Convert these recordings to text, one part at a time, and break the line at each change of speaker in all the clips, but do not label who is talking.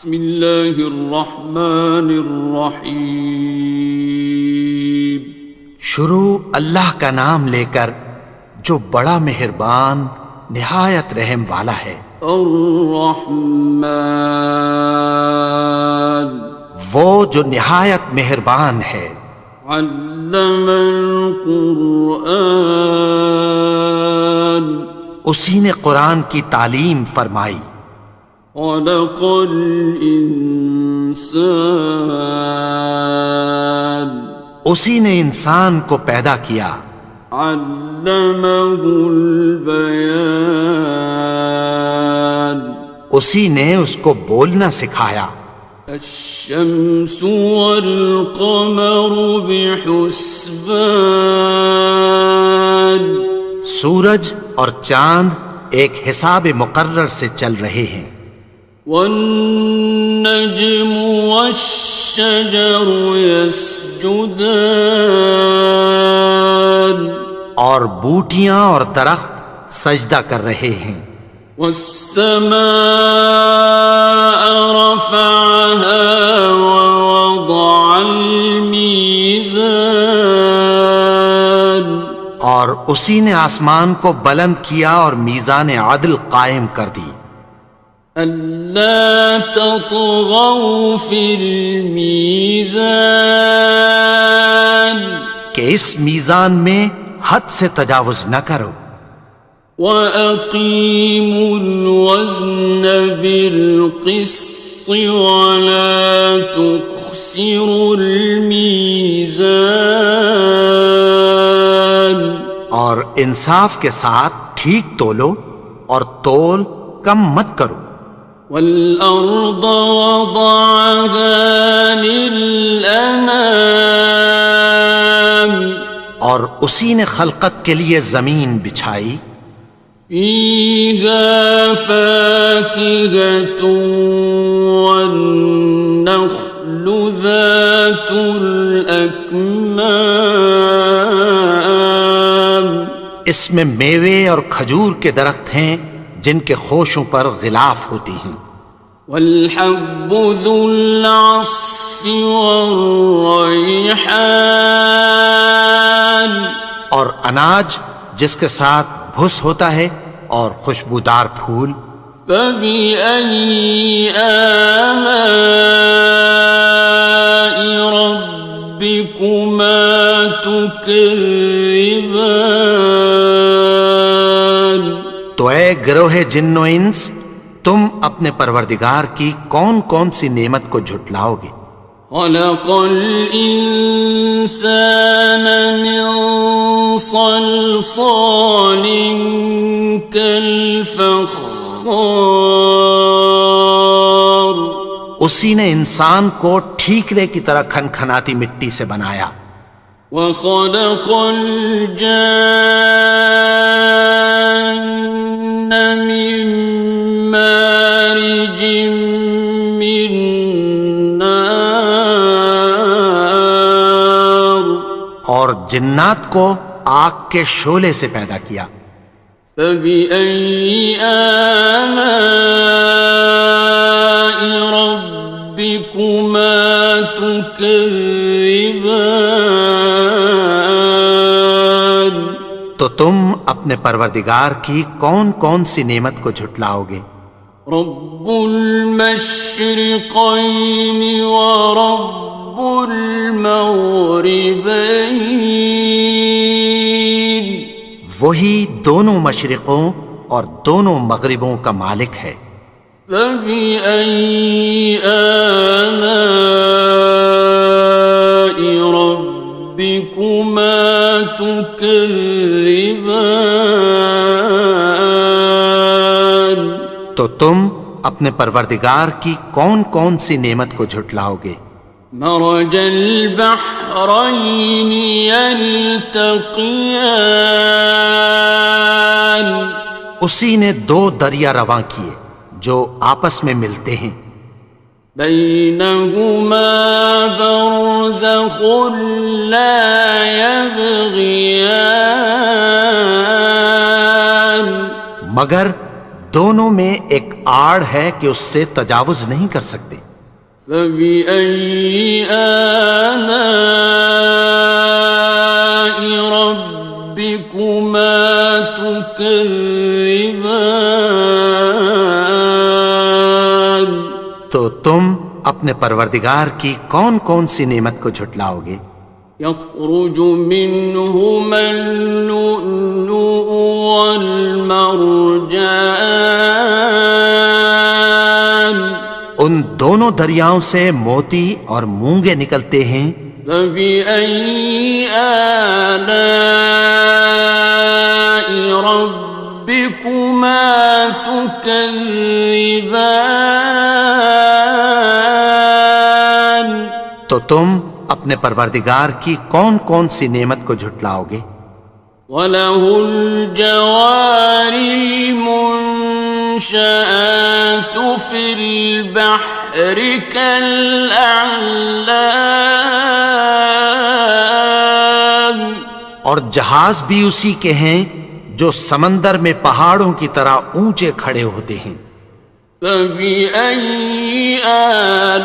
بسم اللہ الرحمن الرحیم۔
شروع اللہ کا نام لے کر جو بڑا مہربان نہایت رحم والا ہے۔
الرحمن،
وہ جو نہایت مہربان ہے۔
علم القرآن،
اسی نے قرآن کی تعلیم فرمائی۔
خلق الانسان،
اسی نے انسان کو پیدا کیا۔
علمہ البیان،
اسی نے اس کو بولنا سکھایا۔
الشمس والقمر بحسبان،
سورج اور چاند ایک حساب مقرر سے چل رہے ہیں۔
والنجم والشجر يسجدان،
اور بوٹیاں اور درخت سجدہ کر رہے ہیں۔
والسماء رفعها ووضع الميزان،
اور اسی نے آسمان کو بلند کیا اور میزان عدل قائم کر دی۔
ألا تطغوا في الميزان،
کہ اس میزان میں حد سے تجاوز نہ کرو۔
وَأَقِيمُوا الْوَزْنَ بِالْقِسْطِ وَلَا تُخْسِرُوا الْمِيزَانَ،
اور انصاف کے ساتھ ٹھیک تولو اور تول کم مت کرو۔
وَالْأَرْضَ وَضَعَهَا لِلْأَنَامِ،
اور اسی نے خلقت کے لیے زمین بچھائی۔
فِيهَا فَاكِهَةٌ وَالنَّخْلُ ذَاتُ الْأَكْمَامِ،
اس میں میوے اور کھجور کے درخت ہیں جن کے خوشوں پر غلاف ہوتی ہیں۔
وَالْحَبُّ ذُو الْعَصْفِ وَالرَّيْحَانِ،
اور اناج جس کے ساتھ بھس ہوتا ہے اور خوشبودار پھول۔
فَبِأَيِّ آلَاءِ رَبِّكُمَا تُكَذِّبَانِ،
تو اے گروہ جن و انس، تم اپنے پروردگار کی کون کون سی نعمت کو جھٹلاؤ گے؟
خَلَقَ الْإِنسَانَ مِنْ صَلْصَالٍ كَالْفَخَّارِ،
اسی نے انسان کو ٹھیکرے کی طرح کھنکھناتی مٹی سے بنایا۔
وَخَلَقَ الْجَانَّ مِن مَّارِجٍ مِّن نَّارٍ،
اور جنات کو آگ کے شعلے سے پیدا کیا۔
فَبِأَيِّ آلَاءِ رَبِّكُمَا تُكَذِّبَانِ،
تو تم اپنے پروردگار کی کون کون سی نعمت کو جھٹلاؤ گے؟
رب المشرقین ورب المغربین،
وہی دونوں مشرقوں اور دونوں مغربوں کا مالک ہے۔
فَبِأَيِّ آلَاءِ رَبِّكُمَا تُكَذِّبَانِ،
تو تم اپنے پروردگار کی کون کون سی نعمت کو جھٹلاؤ گے؟
مرج البحرین یلتقیان،
اسی نے دو دریا رواں کیے جو آپس میں ملتے ہیں۔
بینہما برزخ لا یبغیان،
مگر دونوں میں ایک آڑ ہے کہ اس سے تجاوز نہیں کر سکتے۔
فبأي آلاء ربكما تكذبان؟
تو تم اپنے پروردگار کی کون کون سی نعمت کو جھٹلاؤ گے؟
يخرج منهما اللؤلؤ والمرجان
ان دونوں دریاؤں سے موتی اور مونگے نکلتے ہیں۔
فبأي آلاء ربكما تكذبان؟
تو تم اپنے پروردگار کی کون کون سی نعمت کو جھٹلاؤ گے؟
وَلَهُ الْجَوَارِ الْمُنشَآتُ فِي الْبَحْرِ كَالْأَعْلَامِ،
اور جہاز بھی اسی کے ہیں جو سمندر میں پہاڑوں کی طرح اونچے کھڑے ہوتے ہیں۔
فَبِأَيِّ آلَاءِ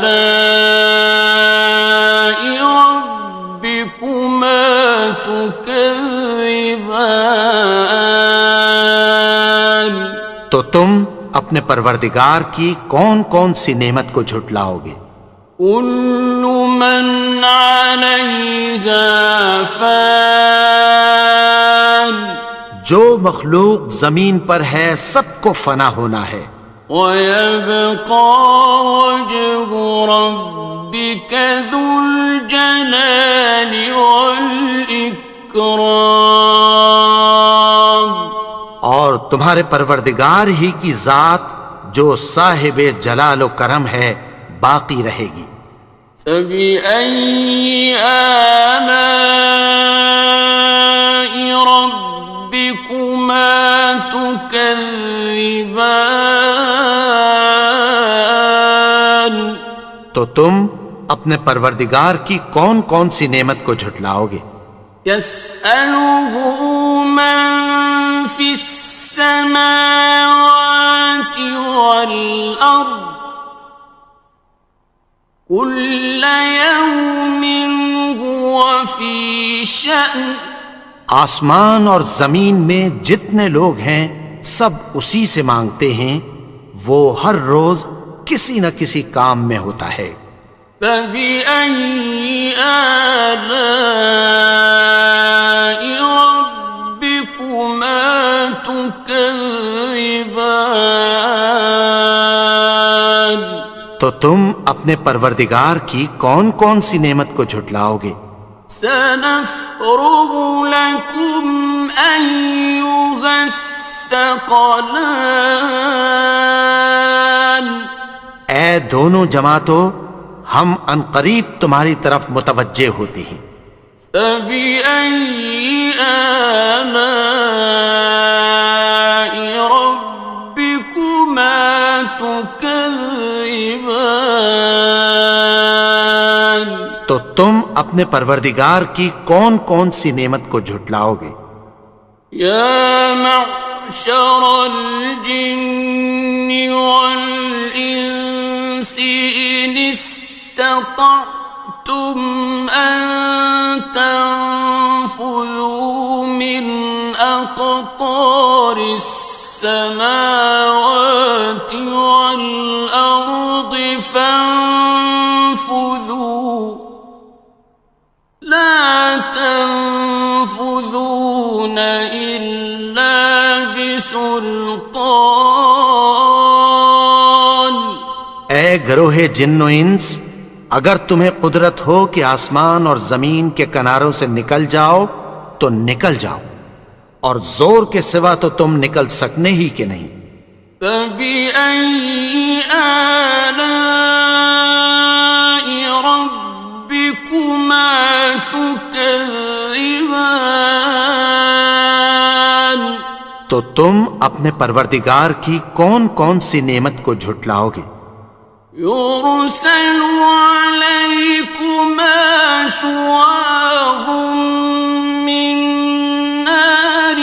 رَبِّكُمَا تُكَذِّبَانِ؟
تو تم اپنے پروردگار کی کون کون سی نعمت کو جھٹلاؤ گے؟
كُلُّ مَنْ عَلَيْهَا فَانٍ،
جو مخلوق زمین پر ہے سب کو فنا ہونا ہے۔
وَيَبْقَى وَجْهُ رَبِّكَ ذُو الْجَلَالِ وَالْإِكْرَامِ،
اور تمہارے پروردگار ہی کی ذات جو صاحب جلال و کرم ہے باقی رہے گی۔
فَبِأَيِّ آلَاءِ رَبِّكُمَا تُكَذِّبَانِ؟
تو تم اپنے پروردگار کی کون کون سی نعمت کو جھٹلاؤ گے؟
يَسْأَلُهُ مَن فِي السَّمَاوَاتِ وَالْأَرْضِ كُلَّ يَوْمٍ هُوَ فِي شَأْنٍ،
آسمان اور زمین میں جتنے لوگ ہیں سب اسی سے مانگتے ہیں، وہ ہر روز کسی نہ کسی کام میں ہوتا ہے۔
فَبِأَيِّ آلَاءِ رَبِّكُمَا تُكَذِّبَانِ؟
تو تم اپنے پروردگار کی کون کون سی نعمت کو جھٹلاؤ گے؟
سَنَفْرُغُ لَكُمْ أَيُّهَ الثَّقَلَانِ،
اے دونوں جماعتوں، ہم عنقریب تمہاری طرف متوجہ ہوتے ہیں۔
فَبِأَيِّ آلَاءِ رَبِّكُمَا تُكَذِّبَانِ؟
تو تم اپنے پروردگار کی کون کون سی نعمت کو جھٹلاؤ گے؟
يَا مَعْشَرَ الْجِنِّ وَالْإِنسِ إِنِ اسْتَطَعْتُمْ أَن تَنفُذُوا مِنْ أَقْطَارِ السَّمَاوَاتِ وَالْأَرْضِ فَانفُذُوا لَا تَنفُذُونَ إِلَّا بِسُلْطَانٍ۔
اے گروہ جن و انس، اگر تمہیں قدرت ہو کہ آسمان اور زمین کے کناروں سے نکل جاؤ تو نکل جاؤ، اور زور کے سوا تو تم نکل سکنے ہی کہ نہیں۔
فَبِأَيِّ آلَاءِ رَبِّكُمَا تُكَذِّبَانِ؟
تو تم اپنے پروردگار کی کون کون سی نعمت کو جھٹلاؤ گے؟
يُرْسَلُ عَلَيْكُمَا شُوَاظٌ مِّن نَّارٍ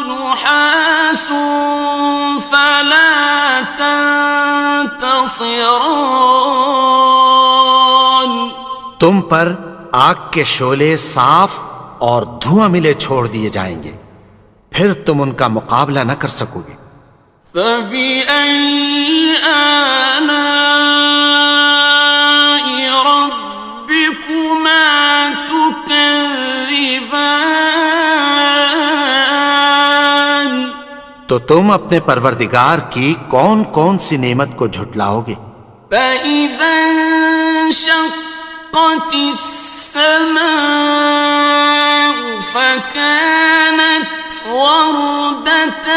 وَنُحَاسٌ تنتصران
تم پر آگ کے شعلے صاف اور دھواں ملے چھوڑ دیے جائیں گے، پھر تم ان کا مقابلہ نہ کر سکو گے۔
فبأي آلاء ربكما تكذبان
تو تم اپنے پروردگار کی کون کون سی نعمت کو جھٹلاؤ گے؟
فإذا انشقت السماء فكانت وردة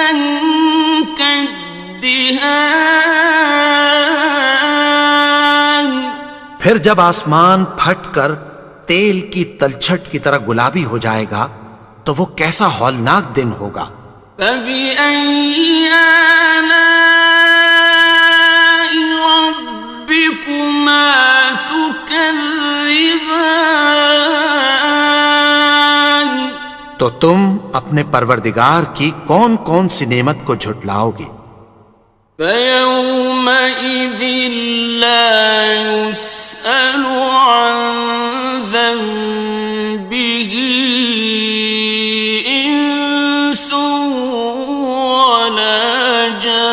كالدهان
پھر جب آسمان پھٹ کر تیل کی تلچھٹ کی طرح گلابی ہو جائے گا تو وہ کیسا ہولناک دن ہوگا۔
فبأي آلاء ربكما تكذبان
تو تم اپنے پروردگار کی کون کون سی نعمت کو جھٹلاؤ گے؟
فيومئذ لا يسأل عن ذنبه إنس ولا جان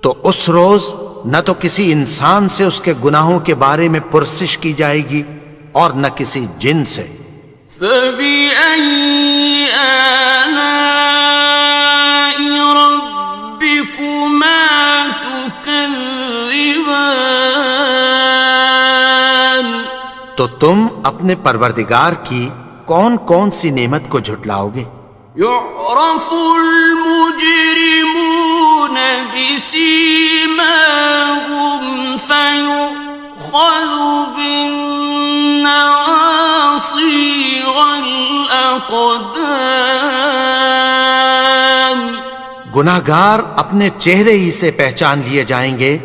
تو اس روز نہ تو کسی انسان سے اس کے گناہوں کے بارے میں پرسش کی جائے گی اور نہ کسی جن سے۔
فبأي آلاء ربكما تكذبان
تو تم اپنے پروردگار کی کون کون سی نعمت کو جھٹلاؤ گے؟
يعرف المجرمون بسيماهم فيؤخذ بالنواصي والأقدام
گناہگار اپنے چہرے ہی سے پہچان لیے جائیں گے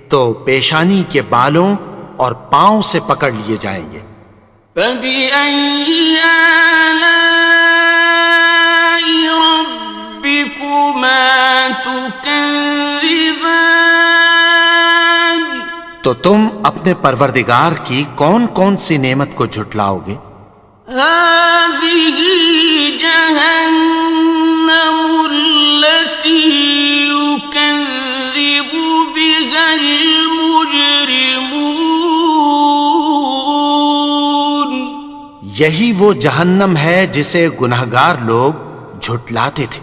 تو پیشانی کے بالوں اور پاؤں سے پکڑ لیے جائیں گے۔
فبأي آلاء ربكما تكذبان
تو تم اپنے پروردگار کی کون کون سی نعمت کو جھٹلاؤ گے؟
هذه جهنم التي يكذب بها المجرمون
یہی وہ جہنم ہے جسے گناہگار لوگ جھٹلاتے تھے۔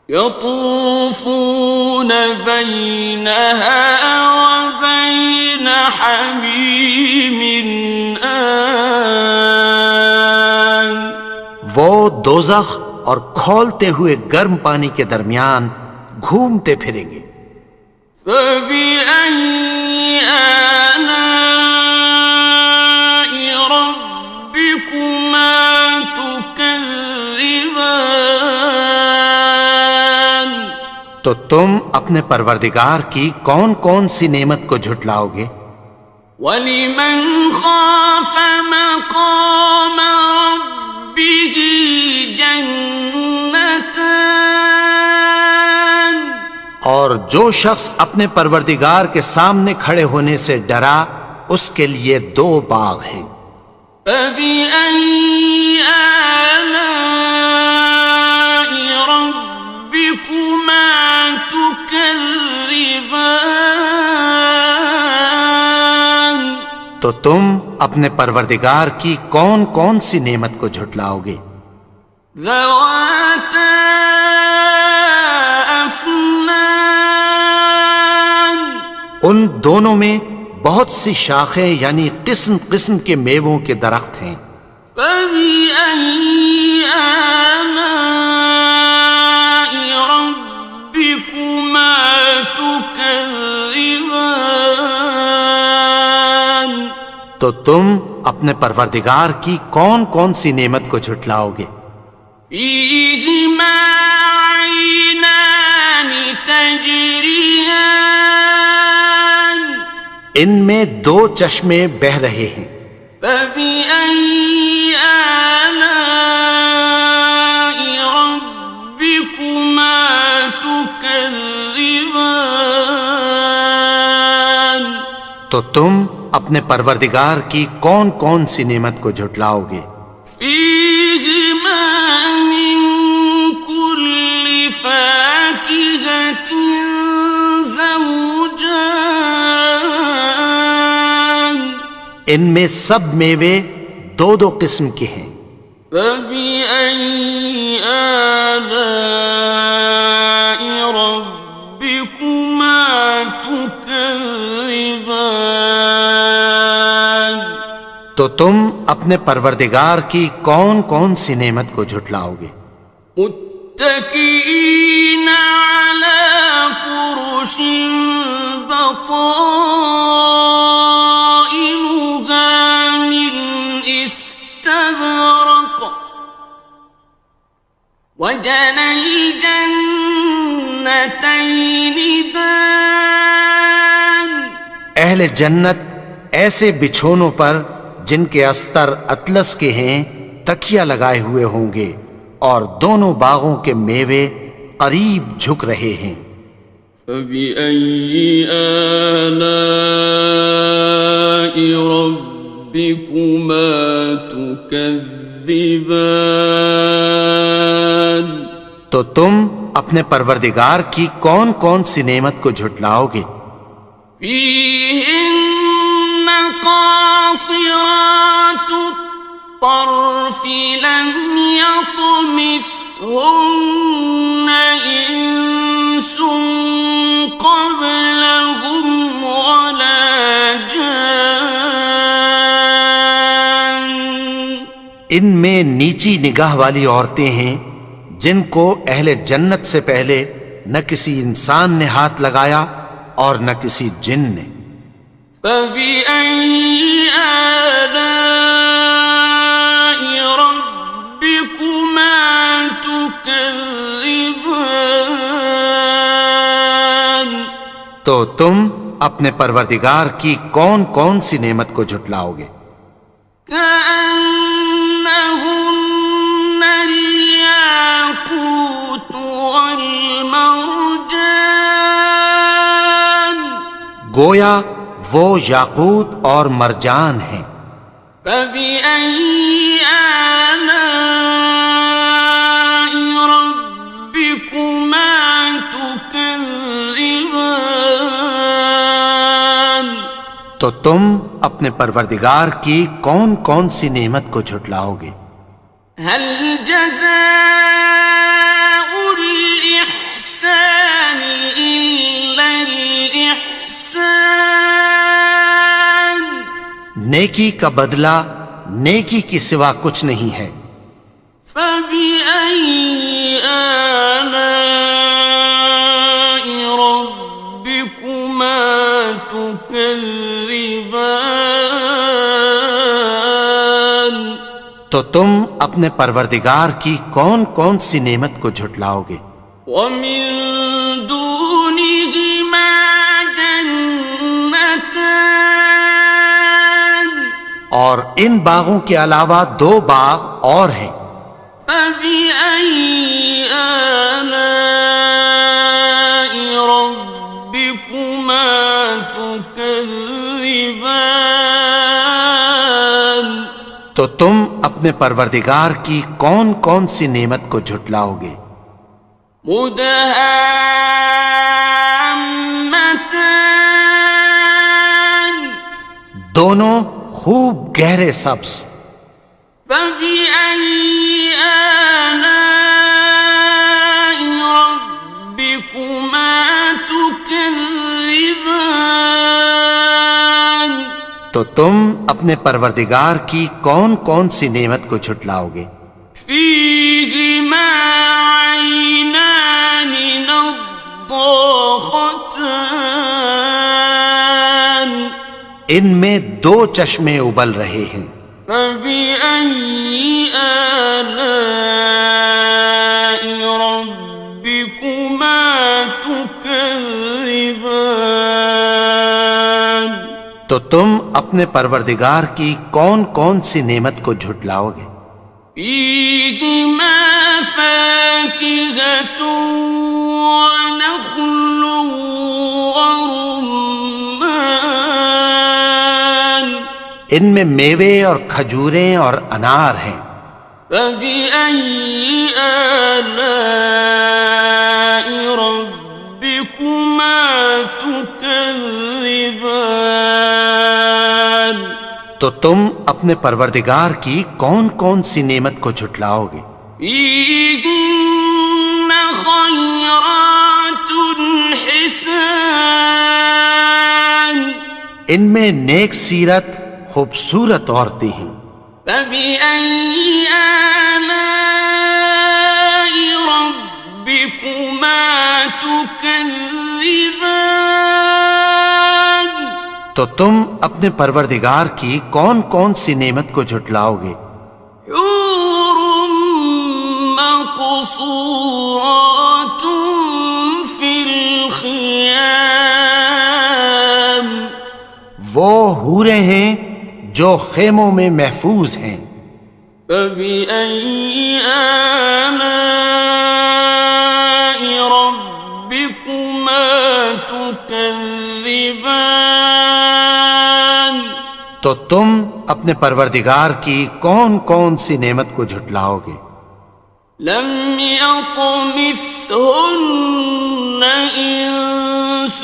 يطوفون بينها وبين حميم آن
وہ دوزخ اور کھولتے ہوئے گرم پانی کے درمیان گھومتے پھریں گے۔
فبأي آلاء ربكما تكذبان
تو تم اپنے پروردگار کی کون کون سی نعمت کو جھٹلاؤ گے؟
وَلِمَنْ خَافَ مَقَامَ رَبِّهِ جَنَّتَانِ
اور جو شخص اپنے پروردگار کے سامنے کھڑے ہونے سے ڈرا اس کے لیے دو باغ ہیں۔
فَبِأَيِّ آلَاءِ رَبِّكُمَا تُكَذِّبَانِ
تو تم اپنے پروردگار کی کون کون سی نعمت کو جھٹلاؤ گے؟
ذَوَاتَا أَفْنَانٍ
ان دونوں میں بہت سی شاخیں یعنی قسم قسم کے میووں کے درخت ہیں۔
فَبِأَيِّ آلَاءِ رَبِّكُمَا تُكَذِّبَانِ
تو تم اپنے پروردگار کی کون کون سی نعمت کو جھٹلاؤ گے؟
فِيهِمَا عَيْنَانِ تَجْرِيَانِ
ان میں دو چشمے بہہ رہے ہیں۔
فَبِأَيِّ آلَاءِ رَبِّكُمَا تُكَذِّبَانِ تكذبان
تو تم اپنے پروردگار کی کون کون سی نعمت کو جھٹلاؤ گے؟
فيهما من كل فاكهة زوجان
ان میں سب میوے دو دو قسم کے ہیں۔
فبأي آلاء ربكما تكذبان
تو تم اپنے پروردگار کی کون کون سی نعمت کو جھٹلاؤ گے؟
متكئين على فرش بطائنها من استبرق وجنى الجنتين دان
اہل جنت ایسے بچھونوں پر جن کے استر اطلس کے ہیں تکیہ لگائے ہوئے ہوں گے، اور دونوں باغوں کے میوے قریب جھک رہے ہیں۔
فبأي آلاء ربكما تكذبان
تو تم اپنے پروردگار کی کون کون سی نعمت کو جھٹلاؤ گے؟
فيهن قاصرات الطرف لم يطمثهن إنس قبلهم ولا جان
ان میں نیچی نگاہ والی عورتیں ہیں جن کو اہل جنت سے پہلے نہ کسی انسان نے ہاتھ لگایا اور نہ کسی جن نے۔
فبأي آلاء ربكما تكذبان
تو تم اپنے پروردگار کی کون کون سی نعمت کو جھٹلاؤ گے؟
كأنهن الياقوت والمرجان
گویا وہ یاقوت اور مرجان ہیں۔
فبأي آلاء ربكما تكذبان
تو تم اپنے پروردگار کی کون کون سی نعمت کو جھٹلاؤ گے؟
هل جزاء الإحسان إلا الإحسان
نیکی کا بدلہ نیکی کی سوا کچھ نہیں ہے۔
فبأي آلاء ربكما تكذبان
تو تم اپنے پروردگار کی کون کون سی نعمت کو جھٹلاؤ گے؟
ومن دونهما جنتان
اور ان باغوں کے علاوہ دو باغ اور ہیں۔
فبأي آلاء ربكما تكذبان
تو تم اپنے پروردگار کی کون کون سی نعمت کو جھٹلاؤ گے؟
مدهامتان
دونوں خوب گہرے سبز۔
فبأي آلاء ربكما تكذبان
تو تم اپنے پروردگار کی کون کون سی نعمت کو جھٹلاؤ گے؟
فيهما عينان نضاختان
ان میں دو چشمے ابل رہے ہیں۔
فبأي آلاء ربكما تكذبان
تو تم اپنے پروردگار کی کون کون سی نعمت کو جھٹلاؤ گے؟
فيهما فاكهة ونخل ورمان
ان میں میوے اور کھجوریں اور انار ہیں.
فبأي آلاء ربكما تكذبان
تو تم اپنے پروردگار کی کون کون سی نعمت کو جھٹلاؤ گے؟
فيهن خيرات حسان
ان میں نیک سیرت خوبصورت عورتیں ہیں.
فبأي آلاء ربكما تكذبان
تو تم اپنے پروردگار کی کون کون سی نعمت کو جھٹلاؤ گے؟
حور مقصورات في الخيام
وہ حوریں ہیں جو خیموں میں محفوظ ہیں.
فبأي آلاء ربكما تكذبان
تو تم اپنے پروردگار کی کون کون سی نعمت کو جھٹلاؤ گے؟
لم يطمثهن إنس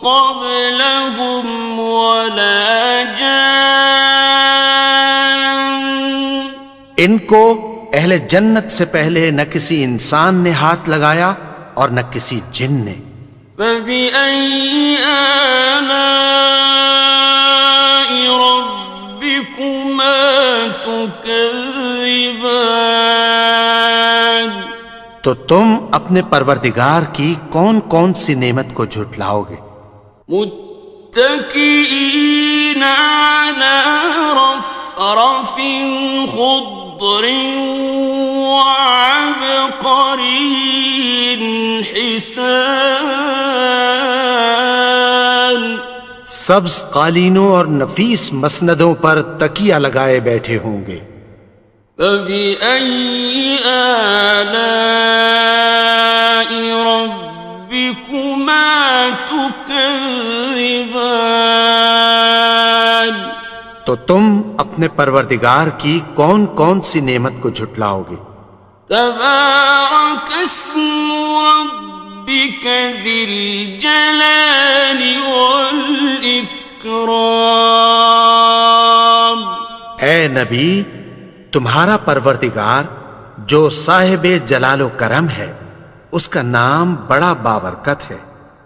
قبلهم ولا جان
ان کو اہل جنت سے پہلے نہ کسی انسان نے ہاتھ لگایا اور نہ کسی جن نے.
فبأي آلاء ربكما تكذبان
تو تم اپنے پروردگار کی کون کون سی نعمت کو جھٹلاؤ گے؟
متكئين على رفرف خضر وعبقري حسان
سبز قالینوں اور نفیس مسندوں پر تکیہ لگائے بیٹھے ہوں گے.
فبأي آلاء ربكما تكذبان
تو تم اپنے پروردگار کی کون کون سی نعمت کو جھٹلاؤ گے؟
تبارك اسم ربك ذي الجلال والإكرام
اے نبی، تمہارا پروردگار جو صاحب جلال و کرم ہے، اس کا نام بڑا بابرکت ہے.